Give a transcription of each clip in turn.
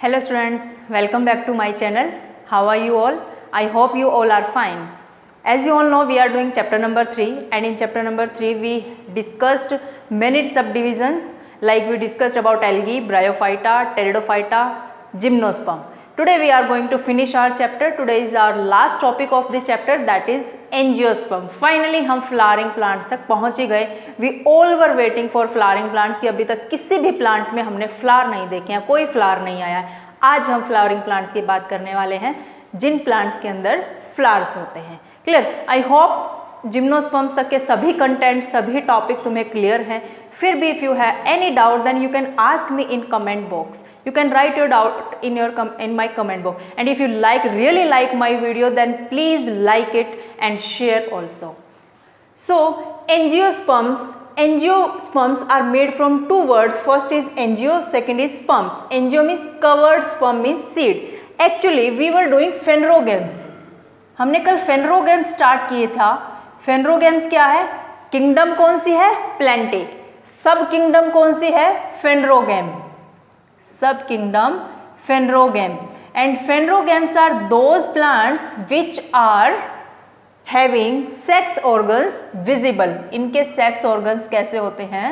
Hello students, welcome back to my channel. How are you all? I hope you all are fine. As you all know, we are doing chapter number 3, and in chapter number 3 we discussed many subdivisions, like we discussed about algae, bryophyta, pteridophyta, gymnosperm. Today we are going to finish our chapter. Today is our last topic of this chapter, that is angiosperm. Finally हम flowering plants तक पहुँच ही गए. We all were waiting for flowering plants कि अभी तक किसी भी plant में हमने फ्लावर नहीं देखे हैं, कोई फ्लावर नहीं आया है. आज हम फ्लावरिंग प्लांट्स की बात करने वाले हैं जिन प्लांट्स के अंदर फ्लावर्स होते हैं. क्लियर? आई होप जिम्नोस्पर्म्स तक के सभी कंटेंट, सभी टॉपिक तुम्हें क्लियर हैं. फिर भी if you have any doubt then you can ask me in comment box. You can write your doubt in my comment box, and if you really like my video, then please like it and share also. So angiosperms are made from two words. First is angio, second is sperms. Angio means covered, sperm means seed. Actually we were doing phanerogames. हमने कल phanerogames start किए था. phanerogames क्या है? Kingdom कौन सी है? प्लेंटे. सब kingdom कौन सी है? phanerogame. Sub kingdom phanerogame, and phanerogames are those plants which are having sex organs visible. इनके sex organs कैसे होते हैं?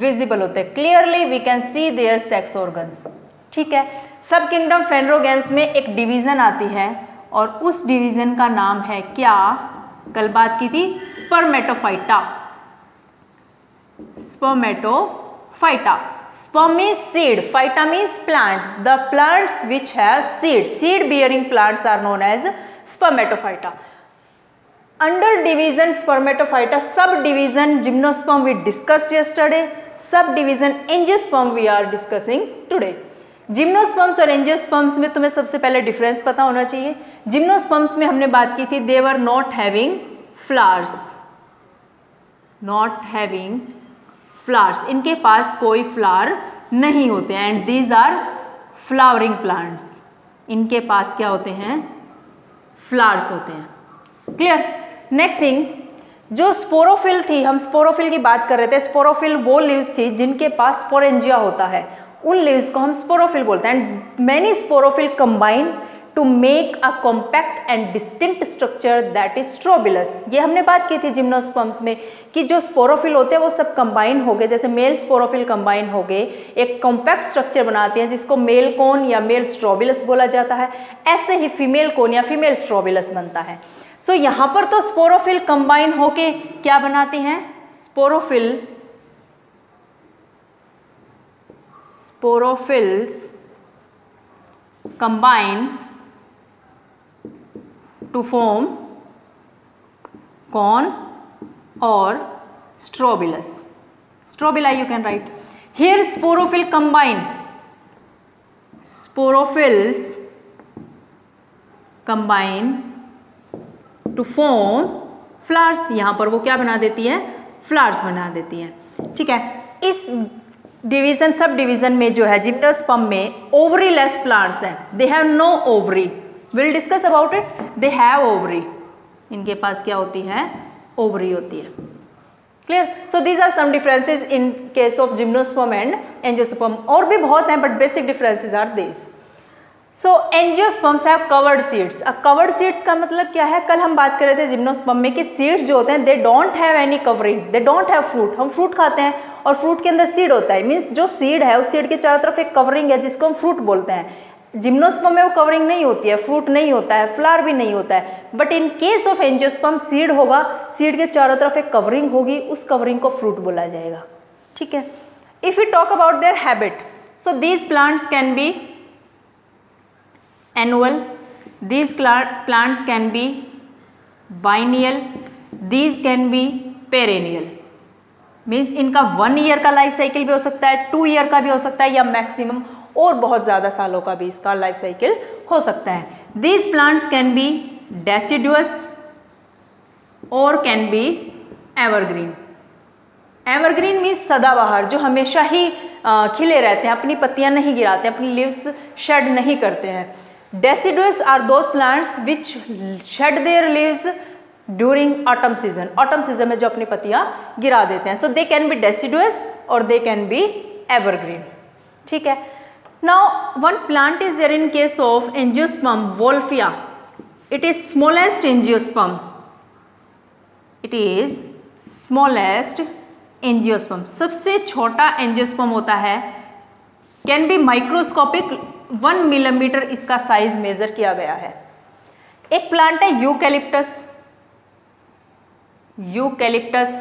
Visible होते हैं. Clearly we can see their sex organs. ठीक है. सब किंगडम phanerogames में एक डिवीजन आती है और उस डिवीजन का नाम है क्या? कल बात की थी Spermatophyta. Spermatophyta. Sperm means seed, phyta means plant. The plants which have seed bearing plants are known as spermatophyta. Under division spermatophyta, subdivision gymnosperm we discussed yesterday, subdivision angiosperm we are discussing today. Gymnosperms और angiosperms में तुम्हें सबसे पहले difference पता होना चाहिए. Gymnosperms में हमने बात की थी they were not having flowers, इनके पास कोई फ्लावर नहीं होते हैं. And these are flowering plants. इनके पास क्या होते हैं? फ्लावर्स होते हैं. क्लियर? नेक्स्ट थिंग, जो स्पोरोफिल थी, हम स्पोरोफिल की बात कर रहे थे. स्पोरोफिल वो लीव्स थी जिनके पास स्पोरेंजिया होता है, उन लीव्स को हम स्पोरोफिल बोलते हैं. And many sporophyll combine to make a compact and distinct structure that is strobilus. ये हमने बात की थी जिम्नोस्पर्म्स में कि जो स्पोरोफिल होते हैं वो सब कंबाइन हो गए, जैसे मेल स्पोरोफिल कंबाइन हो गए, एक कॉम्पैक्ट स्ट्रक्चर बनाते हैं जिसको मेल कोन या मेल स्ट्रोबिलस बोला जाता है. ऐसे ही फीमेल कोन या फीमेल स्ट्रोबिलस बनता है. सो यहाँ पर तो स्पोरोफिल कंबाइन होके क्या बनाती हैं? Sporophylls combine to form cone or strobilus. Strobili you can write. Here sporophyll combine. Sporophylls combine to form flowers. यहाँ पर वो क्या बना देती है? फ्लावर्स बना देती है. ठीक है. इस डिवीजन सब डिवीजन में जो है जिम्नोस्पर्म में ओवरी लेस प्लांट्स हैं. They have no ovary. Will discuss about it. They have ovary. इनके पास क्या होती है? ओवरी होती है. Clear? So these are some differences in case of gymnosperm and angiosperm. और भी बहुत हैं but basic differences are this. So angiosperms have covered seeds. अब कवर्ड सीड्स का मतलब क्या है? कल हम बात कर रहे थे जिम्नोस्पर्म में कि सीड्स जो होते हैं they don't have any covering, they don't have fruit. हम फ्रूट खाते हैं और फ्रूट के अंदर सीड होता है. मीन्स जो सीड है उस सीड के चारों तरफ एक कवरिंग है जिसको हम फ्रूट बोलते हैं. जिम्नोस्पर्म में वो कवरिंग नहीं होती है, फ्रूट नहीं होता है, फ्लावर भी नहीं होता है. But in case of angiosperm seed होगा, सीड के चारों तरफ एक कवरिंग होगी, उस कवरिंग को फ्रूट बोला जाएगा. ठीक है. If you talk about there habit, so these plants can B annual, these plants can B biennial, these can be perennial. Means इनका 1 ईयर का लाइफ साइकिल भी हो सकता है, 2 ईयर का भी हो सकता है, या मैक्सिमम और बहुत ज़्यादा सालों का भी इसका लाइफ साइकिल हो सकता है. These plants can be deciduous or can be evergreen. Evergreen means सदाबहार, जो हमेशा ही खिले रहते हैं, अपनी पत्तियां नहीं गिराते, अपनी लीव्स शेड नहीं करते हैं. Deciduous are those plants which shed their leaves during autumn season. Autumn season में जो अपनी पत्तियां गिरा देते हैं. So they can be deciduous और दे कैन बी एवरग्रीन. ठीक है. Now one plant is there in case of angiosperm wolffia. It is smallest angiosperm. It is smallest angiosperm. सबसे छोटा एंजियोस्पर्म होता है. Can be microscopic. 1 मिलीमीटर इसका size major किया गया है. एक प्लांट है यूकैलिप्टस. Eucalyptus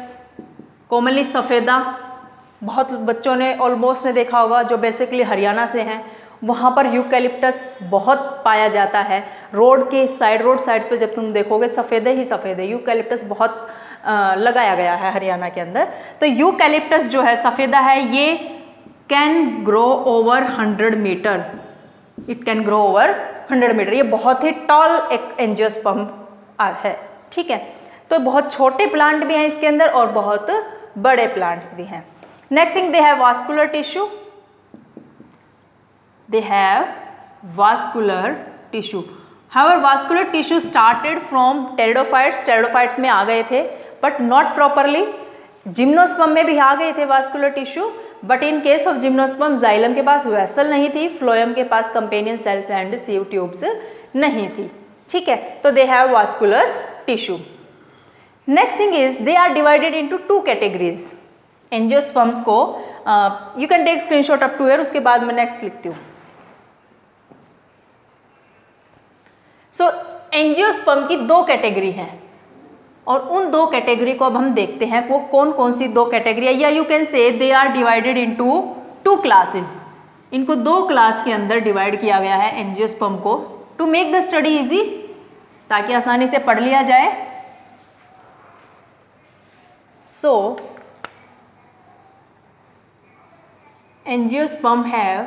commonly सफ़ेदा. बहुत बच्चों ने ऑलमोस्ट ने देखा होगा जो बेसिकली हरियाणा से हैं, वहाँ पर यूकैलिप्टस बहुत पाया जाता है. रोड साइड्स पे जब तुम देखोगे सफ़ेदे ही सफ़ेदे. यूकैलिप्टस बहुत लगाया गया है हरियाणा के अंदर. तो यूकैलिप्टस जो है सफ़ेदा है, ये can grow over 100 metre. It can grow over 100 metre. ये बहुत ही टॉल एक एंजियोस्पर्म है. ठीक है, तो बहुत छोटे प्लांट भी हैं इसके अंदर और बहुत बड़े प्लांट्स भी हैं. Next thing, they have vascular tissue. They have vascular tissue. However vascular tissue started from pteridophytes. Pteridophytes में आ गए थे बट नॉट प्रॉपरली. जिम्नोस्पर्म में भी आ गए थे vascular tissue, but in case of gymnosperm xylem के पास वेसल नहीं थी, फ्लोएम के पास companion cells and sieve tubes नहीं थी. ठीक है, तो they have vascular tissue. Next thing is they are divided into 2 categories. Angiosperms को you can take screenshot up to here, उसके बाद मैं नेक्स्ट लिखती हूँ. सो एंजियोस्पर्म की 2 कैटेगरी हैं और उन 2 कैटेगरी को अब हम देखते हैं वो कौन कौन सी 2 कैटेगरी है. या you can say they are divided into 2 classes. इनको 2 क्लास के अंदर डिवाइड किया गया है एंजियोस्पर्म को, to make the study easy, ताकि आसानी से पढ़ लिया जाए. So angiosperm have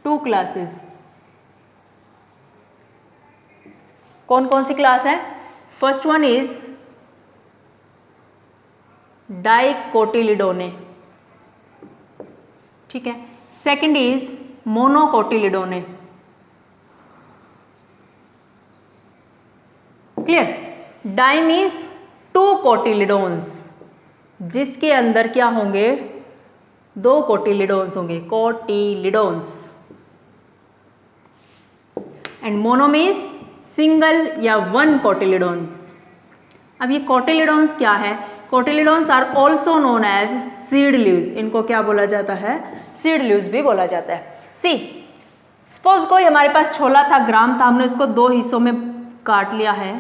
2 classes. कौन कौन सी क्लास है? First one is dicotyledonae. ठीक है. Second is monocotyledonae. Clear? Di means 2 cotyledons, जिसके अंदर क्या होंगे? 2 कोटिलिडोन्स होंगे, cotyledons. And mono means single या 1 कोटिलिडोन्स. अब ये कोटिलिडोन्स क्या है? Cotyledons are also known as seed leaves. इनको क्या बोला जाता है? सीड लीव्स भी बोला जाता है. सी सपोज कोई हमारे पास छोला था, ग्राम था, हमने उसको 2 हिस्सों में काट लिया है,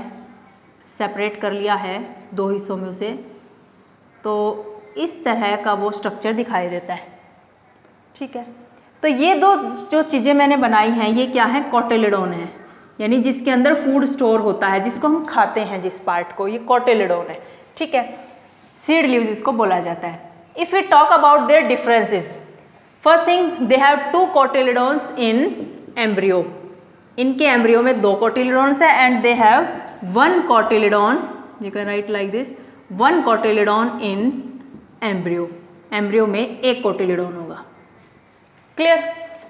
सेपरेट कर लिया है 2 हिस्सों में उसे, तो इस तरह का वो स्ट्रक्चर दिखाई देता है. ठीक है, तो ये 2 जो चीज़ें मैंने बनाई हैं ये क्या है? कोटिलिडोन है, यानी जिसके अंदर फूड स्टोर होता है, जिसको हम खाते हैं जिस पार्ट को, ये कोटिलिडोन है. ठीक है, सीड लीव्स इसको बोला जाता है. If we talk about their differences, first thing they have 2 cotyledons in embryo. इनके एम्ब्रियो में 2 कोटिलिडोन्स है and they have 1 cotyledon. You can write like this, 1 cotyledon in embryo. Embryo में 1 कोटिलिडोन होगा. Clear?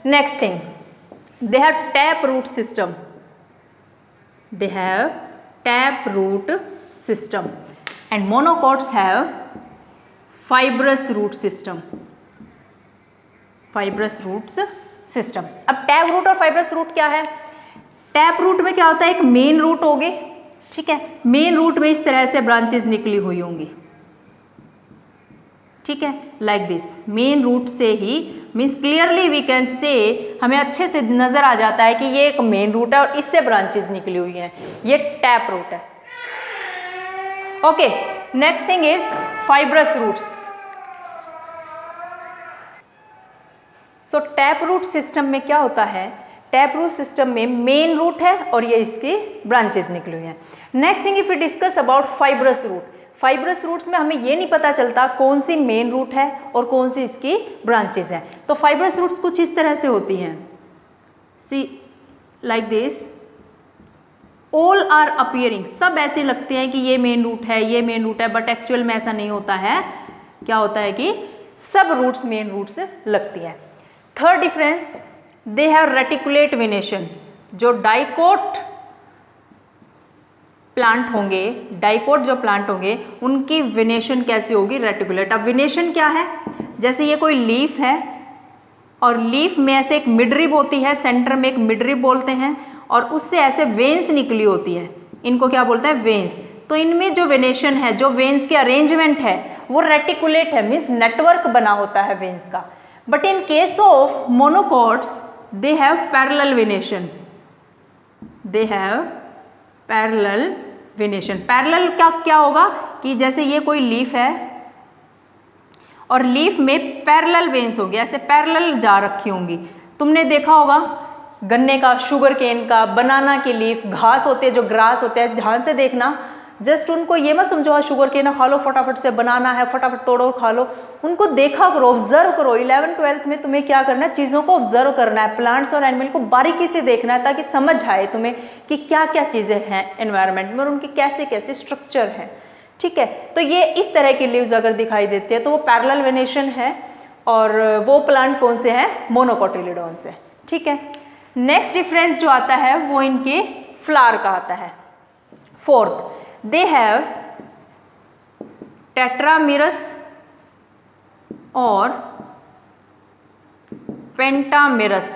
Next thing, they have tap root system. They have tap root system and monocots have fibrous root system. Fibrous roots system. अब tap root और fibrous root क्या है? Tap root में क्या होता है? एक मेन रूट होगी. ठीक है, मेन रूट में इस तरह से ब्रांचेस निकली हुई होंगी. ठीक है, लाइक दिस. मेन रूट से ही means clearly we can say, हमें अच्छे से नजर आ जाता है कि ये एक मेन रूट है और इससे ब्रांचेस निकली हुई हैं. ये टैप रूट है. Okay, next thing is fibrous roots. So tap root system में क्या होता है? टैप रूट सिस्टम में मेन रूट है और ये इसकी ब्रांचेस निकली हुई हैं. Next thing, if you discuss about fibrous root, fibrous roots में हमें ये नहीं पता चलता कौन सी मेन रूट है और कौन सी इसकी ब्रांचेस हैं. तो फाइब्रस रूट्स कुछ इस तरह से होती हैं. See like this, all are appearing. सब ऐसे लगते हैं कि ये मेन रूट है, ये मेन रूट है, बट एक्चुअल में ऐसा नहीं होता है. क्या होता है कि सब रूट्स मेन रूट्स लगती हैं. Third difference, they have reticulate venation. जो डाइकोट प्लांट होंगे, डाइकोट जो प्लांट होंगे, उनकी वेनेशन कैसी होगी? रेटिकुलेट. अब वेनेशन क्या है? जैसे ये कोई लीफ है, और लीफ में ऐसे एक मिडरिब होती है, सेंटर में एक मिडरिब बोलते हैं, और उससे ऐसे वेन्स निकली होती है, इनको क्या बोलते हैं, वेन्स। तो इनमें जो वेनेशन है, जो वेन्स की अरेंजमेंट है वो रेटिकुलेट है, मीन्स नेटवर्क बना होता है वेन्स का। But in case of monocots they have parallel venation, they have parallel venation. Parallel क्या होगा कि जैसे ये कोई लीफ है और लीफ में पैरेलल वेन्स होंगे, ऐसे पैरेलल जा रखी होंगी। तुमने देखा होगा गन्ने का, शुगर केन का, बनाना की लीफ, घास होते हैं जो ग्रास होते हैं, ध्यान से देखना, जस्ट उनको ये मत समझो शुगर केन खा लो फटाफट से, बनाना है फटाफट तोड़ो खा लो, उनको देखा करो, ऑब्जर्व करो। 11th-12th में तुम्हें क्या करना है, चीज़ों को ऑब्जर्व करना है, प्लांट्स और एनिमल को बारीकी से देखना है, ताकि समझ आए तुम्हें कि क्या क्या चीज़ें हैं एनवायरनमेंट में और उनके कैसे कैसे स्ट्रक्चर हैं। ठीक है, तो ये इस तरह की लीव्स अगर दिखाई देती है तो वो पैरेलल वेनेशन है, और वो प्लांट कौन से हैं, मोनोकोटिलिडोन से। ठीक है, नेक्स्ट डिफरेंस जो आता है वो इनके फ्लावर का आता है। फोर्थ, दे हैव टेट्रामेरस और पेंटामेरस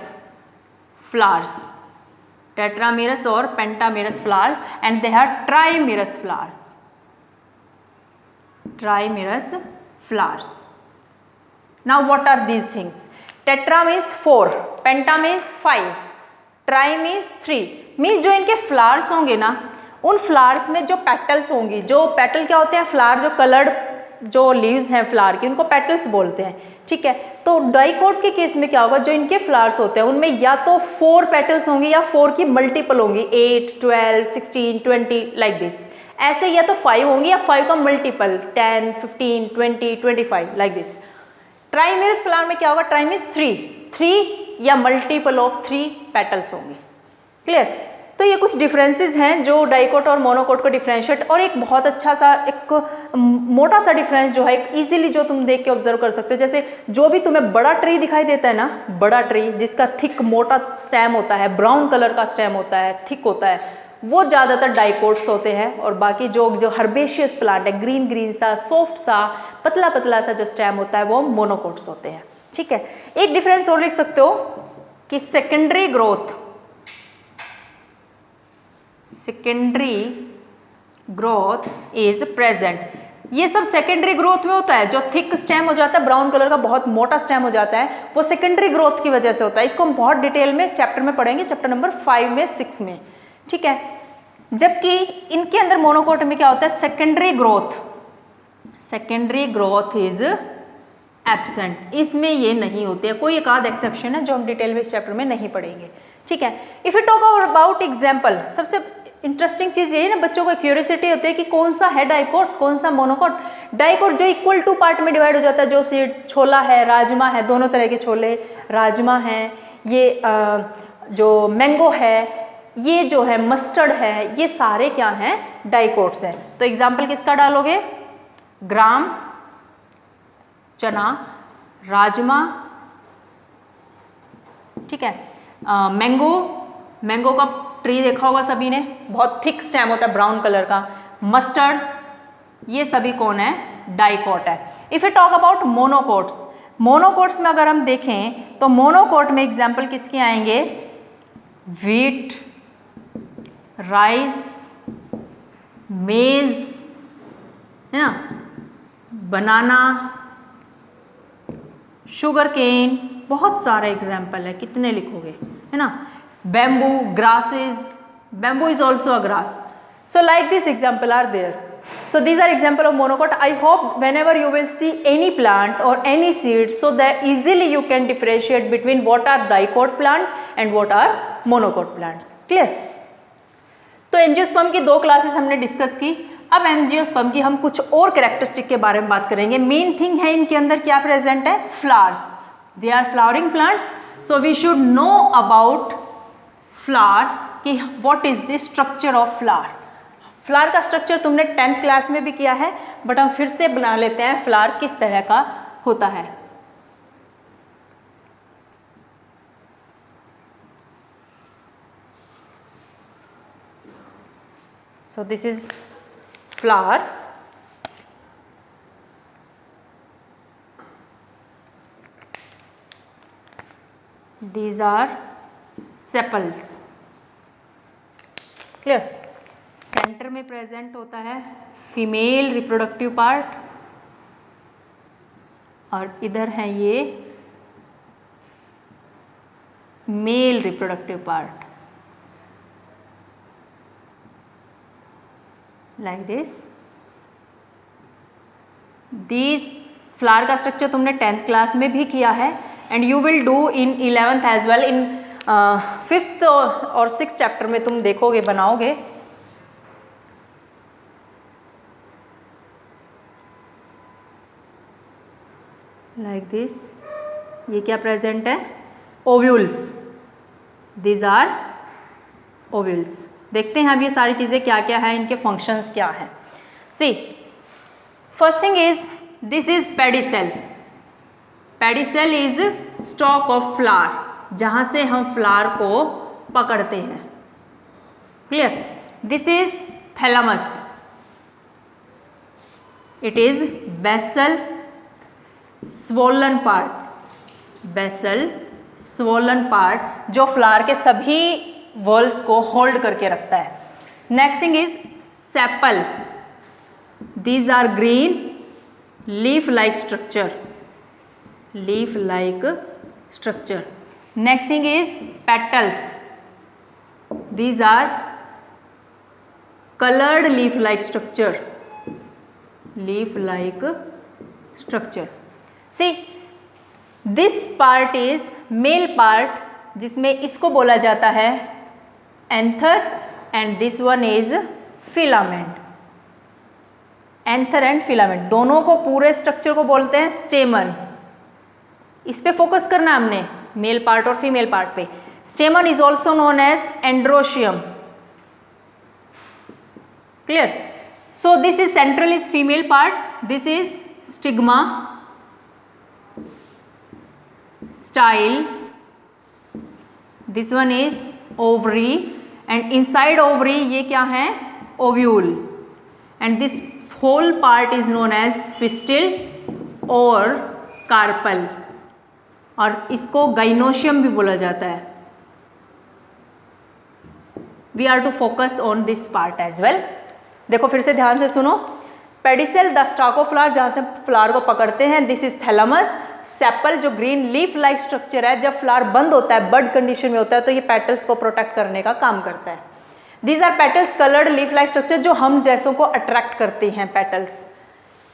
फ्लावर्स, टेट्रामेरस और pentamerous flowers, and they have ट्राइमेरस flowers, trimerous flowers. Now what are these things? Tetra means 4, penta means 5, tri means 3, means जो इनके फ्लावर्स होंगे ना, उन फ्लावर्स में जो पेटल्स होंगी, जो पेटल क्या होते हैं, फ्लावर जो कलर्ड जो लीव्स हैं फ्लावर की, उनको पेटल्स बोलते हैं। ठीक है, तो डाइकोट के केस में क्या होगा, जो इनके फ्लावर्स होते हैं उनमें या तो 4 पेटल्स होंगी या 4 की मल्टीपल होंगी, 8, 12, 16, 20 लाइक दिस। ऐसे या तो 5 होंगी या 5 का मल्टीपल 10, 15, 20, 25 लाइक दिस। ट्राइमेरस फ्लावर में क्या होगा, ट्राइ मीन्स 3 या मल्टीपल ऑफ 3 पेटल्स होंगी। क्लियर? तो ये कुछ डिफरेंसेस हैं जो डाइकोट और मोनोकोट को डिफरेंशिएट, और एक बहुत अच्छा सा एक मोटा सा डिफरेंस जो है इजीली जो तुम देख के ऑब्जर्व कर सकते हो, जैसे जो भी तुम्हें बड़ा ट्री दिखाई देता है ना, बड़ा ट्री जिसका थिक मोटा स्टेम होता है, ब्राउन कलर का स्टेम होता है, थिक होता है, वो ज़्यादातर डाइकोट्स होते हैं, और बाकी जो हर्बेशियस प्लांट है, ग्रीन ग्रीन सा, सॉफ्ट सा, पतला पतला सा जो स्टेम होता है वो मोनोकोट्स होते हैं। ठीक है, एक डिफरेंस और लिख सकते हो कि सेकेंडरी ग्रोथ इज प्रेजेंट। ये सब सेकेंडरी ग्रोथ में होता है, जो थिक स्टेम हो जाता है, ब्राउन कलर का बहुत मोटा स्टेम हो जाता है, वो सेकेंडरी ग्रोथ की वजह से होता है। इसको हम बहुत डिटेल में चैप्टर में पढ़ेंगे, चैप्टर नंबर 5 में, 6 में। ठीक है, जबकि इनके अंदर मोनोकोट में क्या होता है, सेकेंडरी ग्रोथ इज एब्सेंट, इसमें ये नहीं होते हैं। कोई एक आध एक्सेप्शन है जो हम डिटेल में इस चैप्टर में नहीं पढ़ेंगे। ठीक है, if you talk about example, सबसे इंटरेस्टिंग चीज़ यही ना, बच्चों को क्यूरियोसिटी होती है कि कौन सा है डाइकोट, कौन सा मोनोकोट। डाइकोट जो इक्वल टू पार्ट में डिवाइड हो जाता है, जो सीड, छोला है, राजमा है, दोनों तरह के छोले, राजमा है, ये जो मैंगो है, ये जो है मस्टर्ड है, ये सारे क्या हैं, डाइकोट्स हैं। तो एग्जाम्पल किसका डालोगे, ग्राम, चना, राजमा, ठीक है, मैंगो का ट्री देखा होगा सभी ने, बहुत थिक स्टेम होता है ब्राउन कलर का, मस्टर्ड, ये सभी कौन है, डाइकोट है। If you talk about monocots में अगर हम देखें तो मोनोकोट में एग्जाम्पल किसके आएंगे, व्हीट, राइस, मेज, है ना, बनाना, शुगर केन, बहुत सारे एग्जाम्पल है, कितने लिखोगे, है ना, bamboo, grasses, bamboo is also a grass. So like this example are there. So these are example of monocot. I hope whenever you will see any plant or any seed, so that easily you can differentiate between what are dicot plant and what are monocot plants. Clear? तो angiosperm की 2 classes हमने discuss की। अब angiosperm की हम कुछ और characteristic के बारे में बात करेंगे। मेन थिंग है इनके अंदर क्या प्रेजेंट है, flowers, they are flowering plants. So we should know about flower कि what is the structure of flower. Flower का स्ट्रक्चर तुमने 10th क्लास में भी किया है, बट हम फिर से बना लेते हैं फ्लावर किस तरह का होता है। So this is flower, These are sepals. Clear. Centre में प्रेजेंट होता है फीमेल रिप्रोडक्टिव पार्ट और इधर है ये male reproductive part, like this. This flower का स्ट्रक्चर तुमने 10th क्लास में भी किया है and you will do in 11th as well. इन 5th और 6th चैप्टर में तुम देखोगे, बनाओगे। Like this. ये क्या प्रेजेंट है? ओव्यूल्स। These are ovules. देखते हैं अब ये सारी चीज़ें क्या क्या है, इनके फंक्शंस क्या हैं। See, first thing is this is pedicel. Pedicel is stalk of flower, जहाँ से हम फ्लावर को पकड़ते हैं। Clear. This is thalamus. It is basal swollen part. Basal swollen part जो फ्लावर के सभी वॉल्स को होल्ड करके रखता है। Next thing is sepal. These are green leaf like structure. Leaf like structure. Next thing is petals. These are colored leaf like structure. Leaf like structure. See, this part is male part, जिसमें इसको बोला जाता है anther and this one is filament. Anther and filament दोनों को, पूरे structure को बोलते हैं स्टेमन। इस पे फोकस करना हमने, मेल पार्ट और फीमेल पार्ट पे। Stamen is also known as androecium. Clear. So this is central is female part, this is stigma, style, this one is ovary and inside ovary ये क्या है? Ovule. And this whole part is known as pistil और carpel, और इसको gynoecium भी बोला जाता है। We are to focus on this part as well. देखो फिर से ध्यान से सुनो। Pedicel the stock of flower, जहाँ से फ्लावर को पकड़ते हैं। This is thalamus. सेपल जो ग्रीन लीफ लाइक स्ट्रक्चर है, जब फ्लावर बंद होता है, बड कंडीशन में होता है, तो ये पेटल्स को प्रोटेक्ट करने का काम करता है। These are petals coloured leaf like structure, जो हम जैसों को अट्रैक्ट करती हैं petals.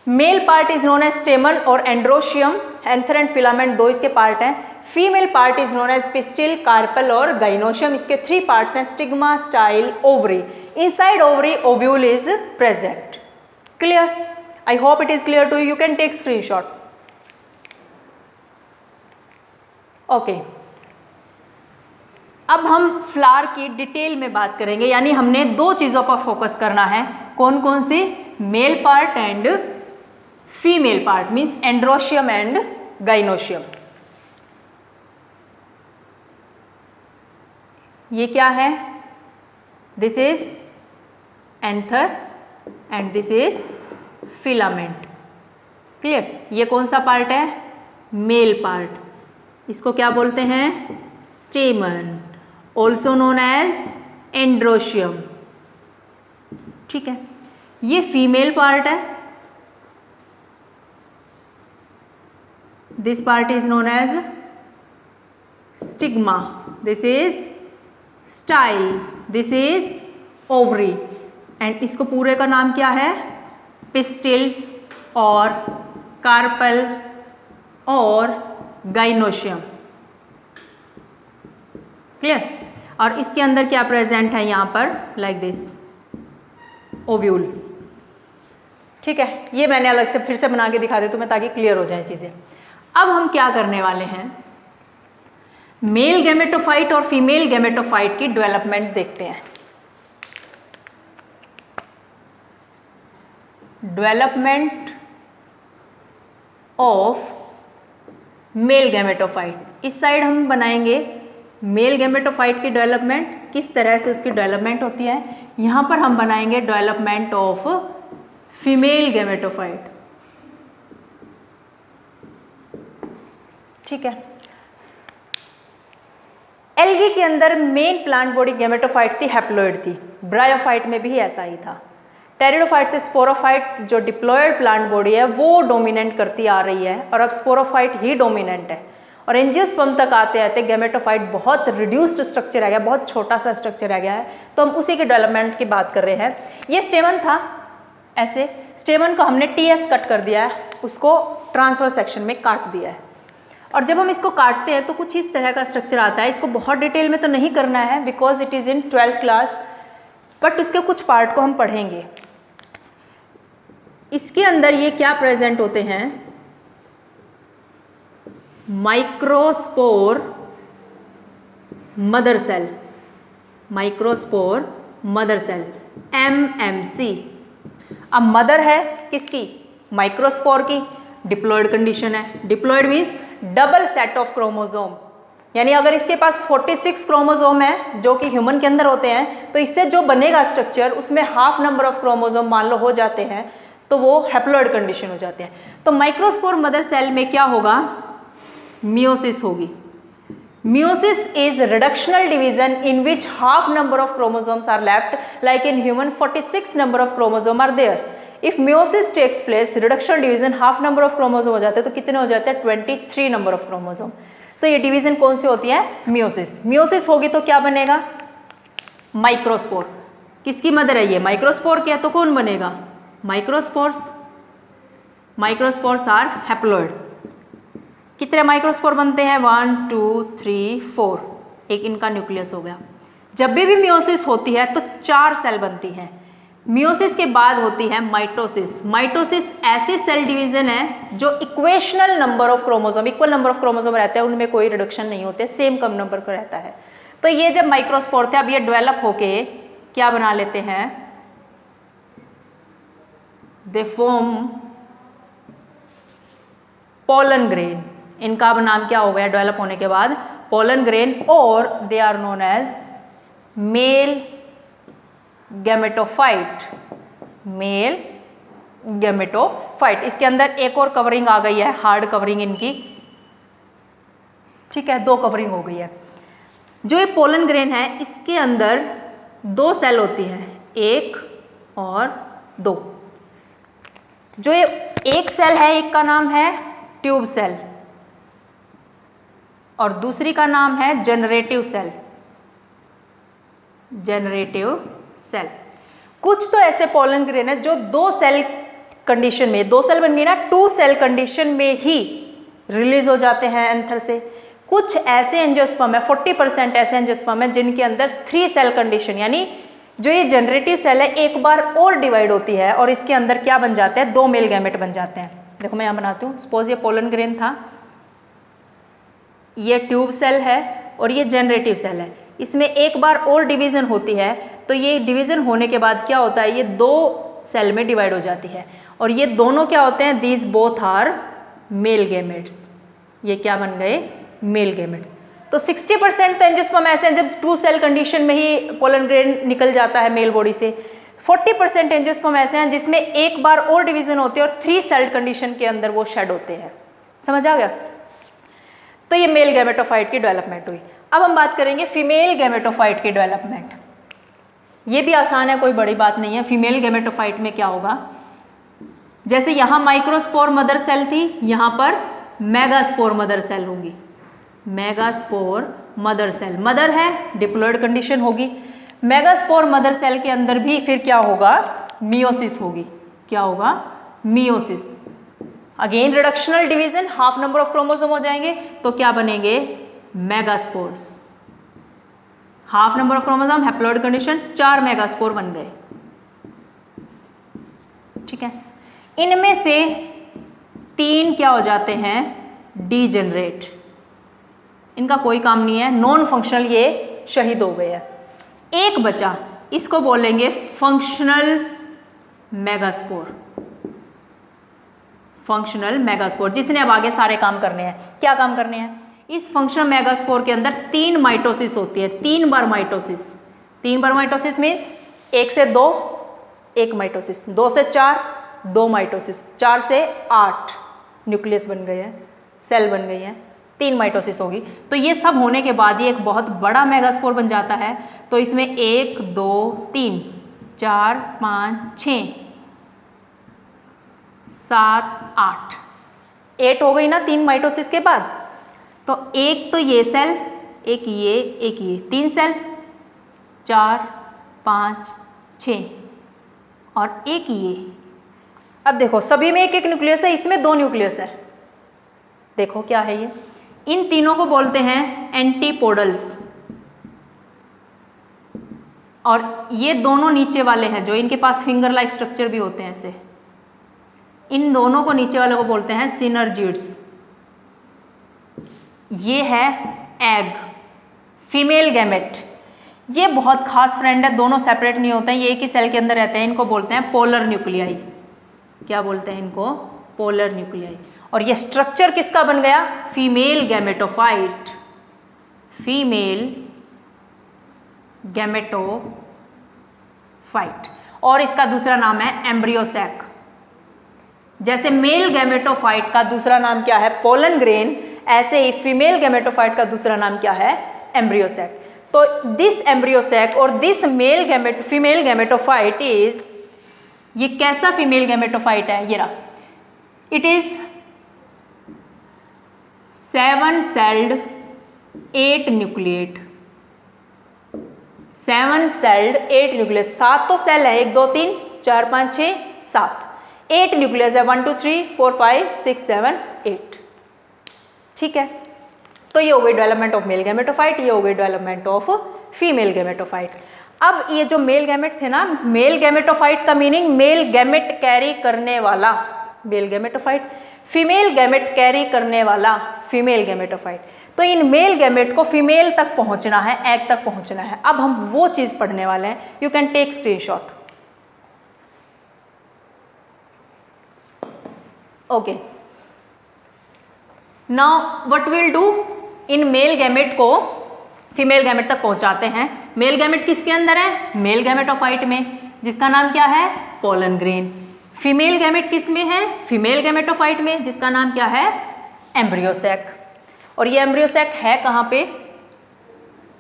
Male part is known as stamen और एंड्रोशियम। एंथर एंड फिलामेंट दो इसके पार्ट हैं। Female part is known as pistil, carpel और गाइनोशियम। इसके 3 पार्ट्स हैं, stigma, style, ovary. Inside ovary ovule is present. Clear? I hope it is clear to you. You can take screenshot. Okay, अब हम flower की detail में बात करेंगे, यानी हमने 2 चीज़ों पर फोकस करना है। कौन कौन सी? Male part and female part, means androecium and gynoecium. ये क्या है? This is anther and this is filament. Clear? ये कौन सा पार्ट है? Male part. इसको क्या बोलते हैं? Stamen, also known as androecium. ठीक है। ये फीमेल पार्ट है। This part is known as stigma, this is style, this is ovary, and इसको पूरे का नाम क्या है? पिस्टिल और कार्पल और गाइनोशियम। क्लियर? और इसके अंदर क्या प्रेजेंट है यहाँ पर? Like this ovule. ठीक है, ये मैंने अलग से फिर से बना के दिखा दी तुम्हें ताकि क्लियर हो जाए चीज़ें। अब हम क्या करने वाले हैं? मेल गैमेटोफाइट और फीमेल गैमेटोफाइट की डेवलपमेंट देखते हैं। Development of male gametophyte. इस साइड हम बनाएंगे मेल गैमेटोफाइट की डेवलपमेंट, किस तरह से उसकी डेवलपमेंट होती है। यहाँ पर हम बनाएंगे डेवलपमेंट ऑफ फीमेल गैमेटोफाइट। ठीक है। एल्गी के अंदर मेन प्लांट बॉडी गैमेटोफाइट थी, हैप्लॉइड थी। ब्रायोफाइट में भी ऐसा ही था। टेरिडोफाइट से स्पोरोफाइट जो डिप्लॉयड प्लांट बॉडी है वो डोमिनेट करती आ रही है, और अब स्पोरोफाइट ही डोमिनेंट है। और एंजियोस्पर्म तक आते आते गैमेटोफाइट बहुत रिड्यूस्ड स्ट्रक्चर रह गया, बहुत छोटा सा स्ट्रक्चर रह गया है। तो हम उसी के डेवलपमेंट की बात कर रहे हैं। ये स्टेमन था, ऐसे स्टेमन को हमने टीएस कट कर दिया है, उसको ट्रांसफर सेक्शन में काट दिया है। और जब हम इसको काटते हैं तो कुछ इस तरह का स्ट्रक्चर आता है। इसको बहुत डिटेल में तो नहीं करना है because it is in 12th class, but इसके कुछ पार्ट को हम पढ़ेंगे। इसके अंदर ये क्या प्रेजेंट होते हैं, microspore mother cell, microspore mother cell MMC। अब मदर है किसकी, माइक्रोस्पोर की, डिप्लॉयड कंडीशन है। Diploid means double set of chromosome, यानी अगर इसके पास 46 क्रोमोसोम है जो कि ह्यूमन के अंदर होते हैं, तो इससे जो बनेगा स्ट्रक्चर उसमें हाफ नंबर ऑफ क्रोमोसोम मान लो हो जाते हैं, तो वो हैप्लॉयड कंडीशन हो जाते हैं। तो माइक्रोस्पोर मदर सेल में क्या होगा, मियोसिस होगी। Meiosis is reductional division in which half number of chromosomes are left, like in human 46 number of chromosome are there. If meiosis takes place, reductional division half number of chromosome हो जाते हैं, तो कितने हो जाते हैं, 23 number of chromosome. तो ये डिवीजन कौन सी होती है, मियोसिस। मियोसिस होगी तो क्या बनेगा, माइक्रोस्पोर। किसकी मदर है ये, माइक्रोस्पोर की है, तो कौन बनेगा, माइक्रोस्पोर्स। Microspores are haploid. कितने माइक्रोस्पोर बनते हैं, 1 2 3 4, एक इनका न्यूक्लियस हो गया। जब भी मियोसिस होती है तो 4 सेल बनती हैं। मियोसिस के बाद होती है माइटोसिस। माइटोसिस ऐसे सेल डिवीजन है जो equational number of chromosome, equal number of chromosome रहते हैं, उनमें कोई रिडक्शन नहीं होते, सेम कम नंबर का रहता है। तो ये जब माइक्रोस्पोर थे, अब ये डेवलप होके क्या बना लेते हैं, दे फॉर्म पोलन ग्रेन। इनका अब नाम क्या हो गया डेवलप होने के बाद, पोलन ग्रेन, और they are known as male gametophyte. Male gametophyte. इसके अंदर एक और कवरिंग आ गई है, हार्ड कवरिंग इनकी, ठीक है, 2 कवरिंग हो गई है। जो ये पोलन ग्रेन है इसके अंदर 2 सेल होती हैं, 1 और 2। जो ये एक सेल है, एक का नाम है ट्यूब सेल और दूसरी का नाम है जनरेटिव सेल। Generative cell. कुछ तो ऐसे पोलन ग्रेन है जो 2 सेल कंडीशन में, 2 सेल बन गई ना, 2 सेल कंडीशन में ही रिलीज हो जाते हैं एंथर से। कुछ ऐसे एंजियोस्पर्म है, 40% ऐसे एंजियोस्पर्म है जिनके अंदर 3 सेल कंडीशन, यानी जो ये जनरेटिव सेल है एक बार और डिवाइड होती है और इसके अंदर क्या बन जाते हैं, 2 मेल गैमेट बन जाते हैं। देखो मैं यहाँ बनाती हूँ, सपोज ये पोलन ग्रेन था, ये ट्यूब सेल है और ये जनरेटिव सेल है। इसमें एक बार और डिवीजन होती है, तो ये डिवीजन होने के बाद क्या होता है, ये 2 सेल में डिवाइड हो जाती है और ये दोनों क्या होते हैं, these both are male gametes. ये क्या बन गए, मेल गैमेट। तो 60% तो एंजियोस्पर्म ऐसे हैं जब 2 सेल कंडीशन में ही पोलन ग्रेन निकल जाता है मेल बॉडी से। 40% एंजियोस्पर्म ऐसे हैं जिसमें एक बार और डिवीजन होती है और 3 सेल कंडीशन के अंदर वो शेड होते हैं। समझ आ गया। तो ये मेल गैमेटोफाइट की डेवलपमेंट हुई। अब हम बात करेंगे फीमेल गैमेटोफाइट की डेवलपमेंट। ये भी आसान है, कोई बड़ी बात नहीं है। फीमेल गैमेटोफाइट में क्या होगा, जैसे यहाँ माइक्रोस्पोर मदर सेल थी, यहाँ पर मेगास्पोर मदर सेल होंगी। मेगास्पोर मदर सेल, मदर है, डिप्लॉयड कंडीशन होगी। मेगास्पोर मदर सेल के अंदर भी फिर क्या होगा, मियोसिस होगी। क्या होगा, meiosis. Again reductional division, half number of chromosome हो जाएंगे, तो क्या बनेंगे, megaspores. Half number of chromosome, haploid condition, 4 megaspore बन गए। ठीक है, इनमें से 3 क्या हो जाते हैं, डीजेनरेट। इनका कोई काम नहीं है, नॉन फंक्शनल, ये शहीद हो गए हैं। एक बचा, इसको बोलेंगे फंक्शनल मेगास्पोर। फंक्शनल मेगास्पोर, जिसने अब आगे सारे काम करने हैं। क्या काम करने हैं, इस फंक्शनल मेगास्पोर के अंदर 3 माइटोसिस होती है, 3 बार माइटोसिस। 3 बार माइटोसिस मीन्स 1 से 2 1 माइटोसिस, 2 से 4 2 माइटोसिस, 4 से 8 न्यूक्लियस बन गए हैं, सेल बन गई हैं। 3 माइटोसिस होगी। तो ये सब होने के बाद ये एक बहुत बड़ा मेगास्पोर बन जाता है। तो इसमें 1 2 3 4 5 6 7 8 हो गई ना 3 माइटोसिस के बाद। तो एक तो ये सेल, एक ये 3 सेल, 4 5 6 और एक ये। अब देखो सभी में एक एक न्यूक्लियस है, इसमें 2 न्यूक्लियस है। देखो क्या है ये, इन तीनों को बोलते हैं एंटीपोडल्स। और ये दोनों नीचे वाले हैं जो इनके पास फिंगर लाइक स्ट्रक्चर भी होते हैं ऐसे, इन दोनों को नीचे वाले को बोलते हैं सिनर्जिड्स। ये है एग, फीमेल गैमेट। ये बहुत खास फ्रेंड है, दोनों सेपरेट नहीं होते हैं, ये एक ही सेल के अंदर रहते हैं। इनको बोलते हैं पोलर न्यूक्लियाई। क्या बोलते हैं इनको? Polar nuclei. और ये स्ट्रक्चर किसका बन गया? Female gametophyte. Female gametophyte. और इसका दूसरा नाम है एम्ब्रियोसैक। जैसे मेल गैमेटोफाइट का दूसरा नाम क्या है? Pollen grain. ऐसे ही फीमेल गैमेटोफाइट का दूसरा नाम क्या है? एम्ब्रियोसैक। तो दिस एम्ब्रियोसैक और दिस फीमेल गैमेटोफाइट इज, ये कैसा फीमेल गैमेटोफाइट है? ये रहा, it is 7 sailed 8 nucleate. 7 sailed 8 nucleus. 7 तो सेल है, 1 2 3 4 5 6 7। 8 न्यूक्लियस है, 1 2 3 4 5 6 7 8। ठीक है, तो ये हो गई डेवलपमेंट ऑफ मेल गैमेटोफाइट, ये हो गई डेवलपमेंट ऑफ फीमेल गैमेटोफाइट। अब ये जो मेल गैमेट थे ना, मेल गैमेटोफाइट का मीनिंग मेल गैमेट कैरी करने वाला male gametophyte, female gamete carry करने वाला फीमेल गैमेटोफाइट। तो इन मेल गैमेट को फीमेल तक पहुंचना है, एग तक पहुंचना है। अब हम वो चीज पढ़ने वाले हैं। You can take screenshot. Okay, now what will do, इन मेल गैमेट को फीमेल गैमेट तक पहुंचाते हैं। मेल गैमेट किसके अंदर है? मेल गैमेटोफाइट में, जिसका नाम क्या है? Pollen grain. फीमेल गैमेट किस में है? फीमेल गैमेटोफाइट में, जिसका नाम क्या है? एम्ब्रियोसैक। और ये एम्ब्रियोसैक है कहाँ पे?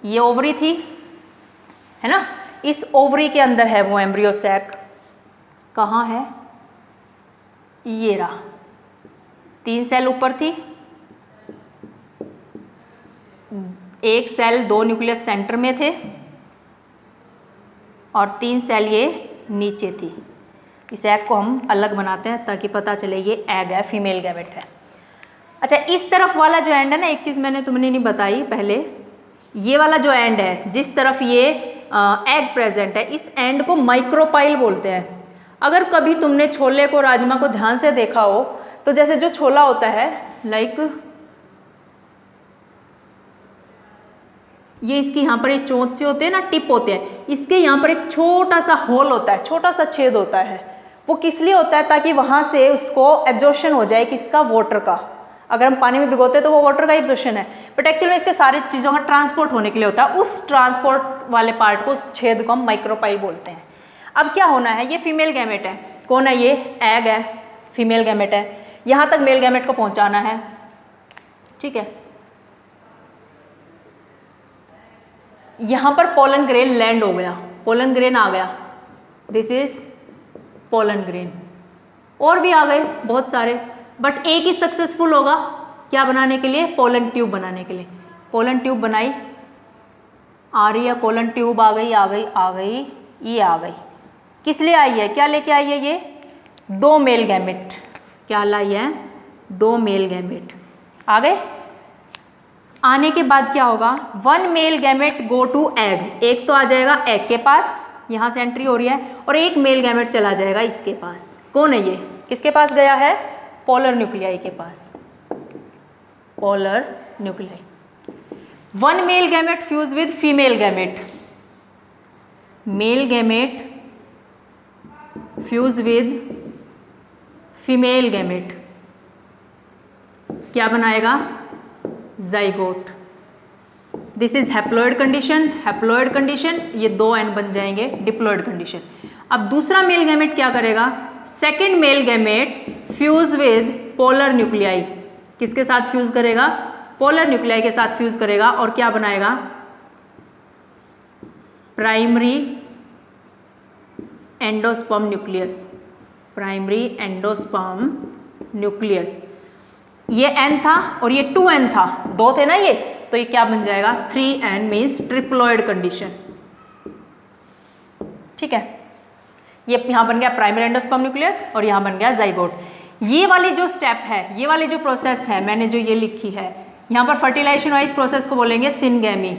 ये ओवरी थी, है ना? इस ओवरी के अंदर है वो एम्ब्रियोसैक। कहाँ है? ये रहा, 3 सेल ऊपर थी, 1 सेल 2 न्यूक्लियस सेंटर में थे और 3 सेल ये नीचे थी। इस एग को हम अलग बनाते हैं ताकि पता चले ये एग है, फीमेल गैमेट है। अच्छा, इस तरफ वाला जो एंड है ना, एक चीज़ मैंने तुमने नहीं बताई पहले, ये वाला जो एंड है जिस तरफ ये एग प्रेजेंट है, इस एंड को माइक्रोपाइल बोलते हैं। अगर कभी तुमने छोले को, राजमा को ध्यान से देखा हो तो जैसे जो छोला होता है, लाइक ये इसकी यहाँ पर एक चोंच से होते हैं ना, टिप होते हैं, इसके यहाँ पर एक छोटा सा होल होता है, छोटा सा छेद होता है। वो किस लिए होता है? ताकि वहाँ से उसको एब्जॉर्प्शन हो जाए, किसका? वाटर का। अगर हम पानी में भिगोते हैं तो वो वाटर का एब्जॉर्प्शन है, बट एक्चुअली में इसके सारी चीज़ों का ट्रांसपोर्ट होने के लिए होता है। उस ट्रांसपोर्ट वाले पार्ट को, उस छेद को हम माइक्रोपाइल बोलते हैं। अब क्या होना है? ये फीमेल गैमेट है। कौन है ये? एग है, फीमेल गैमेट है। यहाँ तक मेल गैमेट को पहुँचाना है, ठीक है। यहाँ पर पोलन ग्रेन लैंड हो गया, पोलन ग्रेन आ गया, दिस इज पोलन ग्रेन। और भी आ गए बहुत सारे, बट एक ही सक्सेसफुल होगा क्या बनाने के लिए? पोलन ट्यूब बनाने के लिए। पोलन ट्यूब बनाई, आ रही है पोलन ट्यूब, आ गई आ गई आ गई, ये आ गई। किस लिए आई है? क्या लेके आई है ये? 2 मेल गैमेट। क्या लाई है? 2 मेल गैमेट आ गए। आने के बाद क्या होगा? 1 male gamete go to egg. एक तो आ जाएगा एग के पास, यहाँ से एंट्री हो रही है, और एक मेल गैमेट चला जाएगा इसके पास। कौन है ये? किसके पास गया है? पोलर न्यूक्लियाई के पास, polar nuclei. 1 male gamete fuse with female gamete, male gamete fuse with female gamete, क्या बनाएगा? Zygote. This is haploid condition, haploid condition, ये 2 एंड बन जाएंगे डिप्लॉइड कंडीशन। अब दूसरा मेल गैमेट क्या करेगा? Second mail gamete fuse with polar nuclei. किसके साथ फ्यूज करेगा? पोलर न्यूक्लियाई के साथ फ्यूज करेगा और क्या बनाएगा, primary endosperm nucleus, primary endosperm nucleus. ये N था और ये 2N था, 2 थे ना ये, तो ये क्या बन जाएगा 3N मीन्स ट्रिप्लॉइड कंडीशन। ठीक है, ये यहां बन गया प्राइमरी एंडोस्पर्म न्यूक्लियस और यहां बन गया जाइगोट। ये वाली जो स्टेप है, ये वाली जो प्रोसेस है मैंने जो ये लिखी है, यहां पर फर्टिलाइजेशन वाइज प्रोसेस को बोलेंगे syngamy,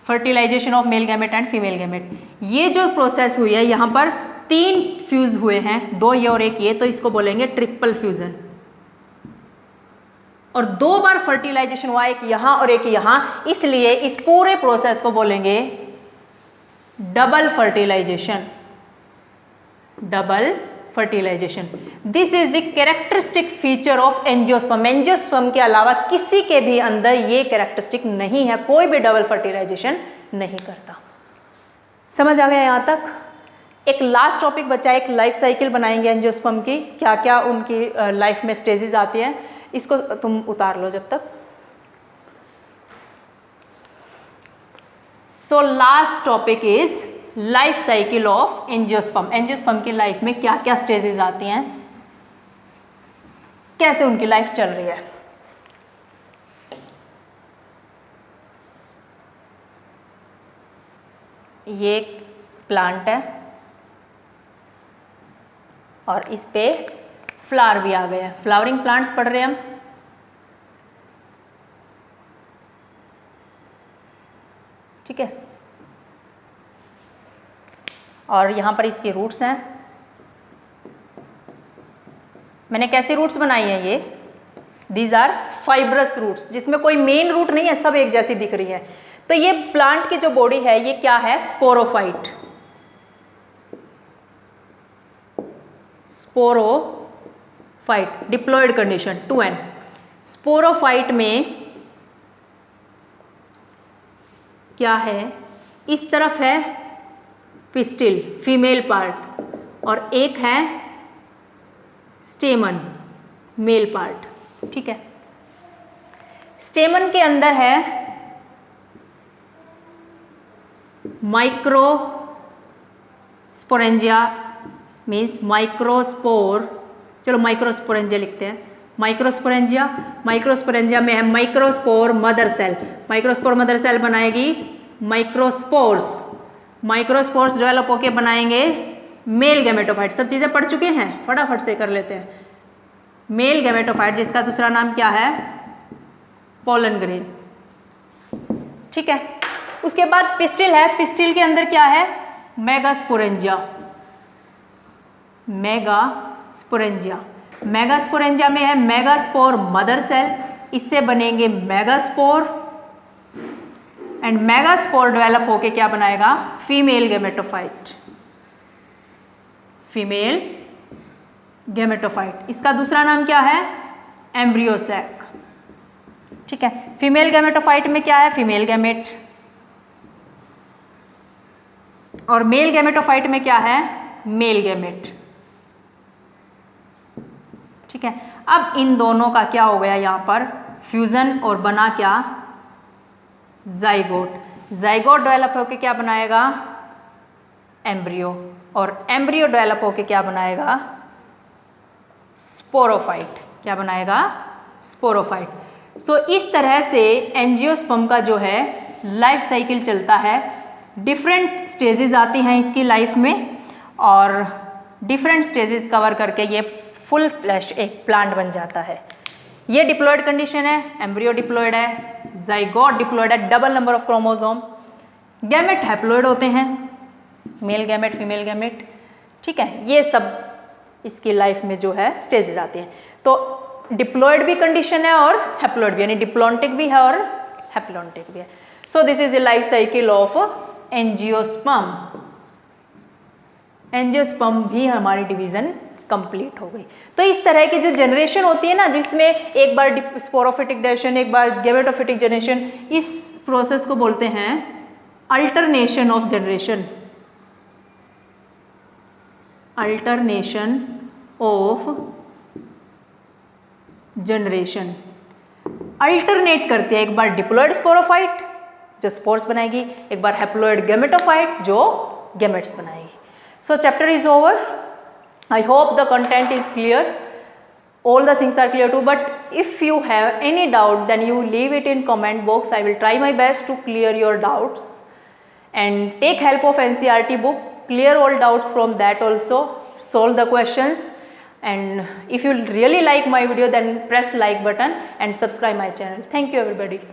fertilisation of male gamete and female gamete. ये जो प्रोसेस हुई है यहां पर 3 फ्यूज हुए हैं, 2 ये और 1 ये, तो इसको बोलेंगे ट्रिपल फ्यूजन। और 2 बार फर्टिलाइजेशन हुआ, एक यहां और एक यहां, इसलिए इस पूरे प्रोसेस को बोलेंगे double fertilisation, double fertilisation. This is the characteristic feature of angiosperm. Angiosperm के अलावा किसी के भी अंदर ये कैरेक्टरिस्टिक नहीं है, कोई भी डबल फर्टिलाइजेशन नहीं करता। समझ आ गया यहां तक? एक लास्ट टॉपिक बचा है, एक लाइफ साइकिल बनाएंगे एंजियोस्पर्म की, क्या क्या उनकी लाइफ में स्टेजेस आती हैं, इसको तुम उतार लो जब तक। So last topic is life cycle of angiosperm. Angiosperm की लाइफ में क्या क्या स्टेजेस आती हैं, कैसे उनकी लाइफ चल रही है। ये एक प्लांट है और इस पे फ्लावर भी आ गए हैं, फ्लावरिंग प्लांट्स पढ़ रहे हैं हम। ठीक है, और यहां पर इसके रूट्स हैं। मैंने कैसी रूट्स बनाई हैं ये, दीज आर फाइब्रस रूट्स, जिसमें कोई मेन रूट नहीं है, सब एक जैसी दिख रही है। तो ये प्लांट की जो बॉडी है ये क्या है, sporophyte, sporophyte, diploid condition 2N। Sporophyte में क्या है, इस तरफ है पिस्टिल फीमेल पार्ट और एक है स्टेमन मेल पार्ट। ठीक है, स्टेमन के अंदर है माइक्रो स्पोरेंजिया मीन्स माइक्रोस्पोर, चलो माइक्रोस्पोरेंजिया लिखते हैं, माइक्रोस्पोरेंजिया। माइक्रोस्पोरेंजिया में है microspore mother cell, microspore mother cell बनाएगी माइक्रोस्पोर्स, माइक्रोस्पोर्स डेवलप होके बनाएंगे मेल गैमेटोफाइट। सब चीज़ें पढ़ चुके हैं, फटाफट से कर लेते हैं। मेल गैमेटोफाइट जिसका दूसरा नाम क्या है, पोलन ग्रेन। ठीक है, उसके बाद पिस्टिल है, पिस्टिल के अंदर क्या है, मेगास्पोरेंजिया, मेगास्पोरेंजिया। मेगास्पोरेंजिया में है मेगास्पोर मदर सेल, इससे बनेंगे मेगास्पोर एंड मेगास्पोर डेवलप होके क्या बनाएगा, फीमेल गैमेटोफाइट, फीमेल गैमेटोफाइट। इसका दूसरा नाम क्या है, एम्ब्रियोसैक। ठीक है, फीमेल गैमेटोफाइट में क्या है, फीमेल गैमेट, और मेल गैमेटोफाइट में क्या है, मेल गैमेट। ठीक है, अब इन दोनों का क्या हो गया यहां पर फ्यूजन और बना क्या, जाइगोट। जाइगोट डेवलप होके क्या बनाएगा, एम्ब्रियो, और एम्ब्रियो डेवलप होके क्या बनाएगा, स्पोरोफाइट। क्या बनाएगा, स्पोरोफाइट। सो इस तरह से एंजियोस्पर्म का जो है लाइफ साइकिल चलता है। डिफरेंट स्टेजेस आती हैं इसकी लाइफ में और डिफरेंट स्टेजेस कवर करके ये फुल फ्लैश एक प्लांट बन जाता है। ये डिप्लॉयड कंडीशन है, एम्ब्रियो डिप्लॉयड है, जाइगोट डिप्लॉयड है, double number of chromosome, gamete haploid होते हैं, मेल गैमेट फीमेल गैमेट। ठीक है, ये सब इसकी लाइफ में जो है स्टेजेस आती हैं। तो डिप्लॉयड भी कंडीशन है और हैप्लॉयड भी, यानी डिप्लॉन्टिक भी है और हैप्लॉन्टिक भी है। So this is the life cycle of angiosperm. Angiosperm भी हमारी डिवीजन कंप्लीट हो गई। तो इस तरह की जो जनरेशन होती है ना, जिसमें एक बार स्पोरोफिटिक जनरेशन, एक बार गैमेटोफिटिक जनरेशन, इस प्रोसेस को बोलते हैं alternation of generation, alternation of generation. Alternate करती है, एक बार डिप्लॉयड स्पोरोफाइट जो स्पोर्स बनाएगी, एक बार हैप्लॉयड गैमेटोफाइट जो गैमेट्स बनाएगी. सो chapter is over. I hope the content is clear. All the things are clear too, but if you have any doubt then you leave it in comment box. I will try my best to clear your doubts and take help of NCERT book, clear all doubts from that also, solve the questions. And if you really like my video then press like button and subscribe my channel. Thank you everybody.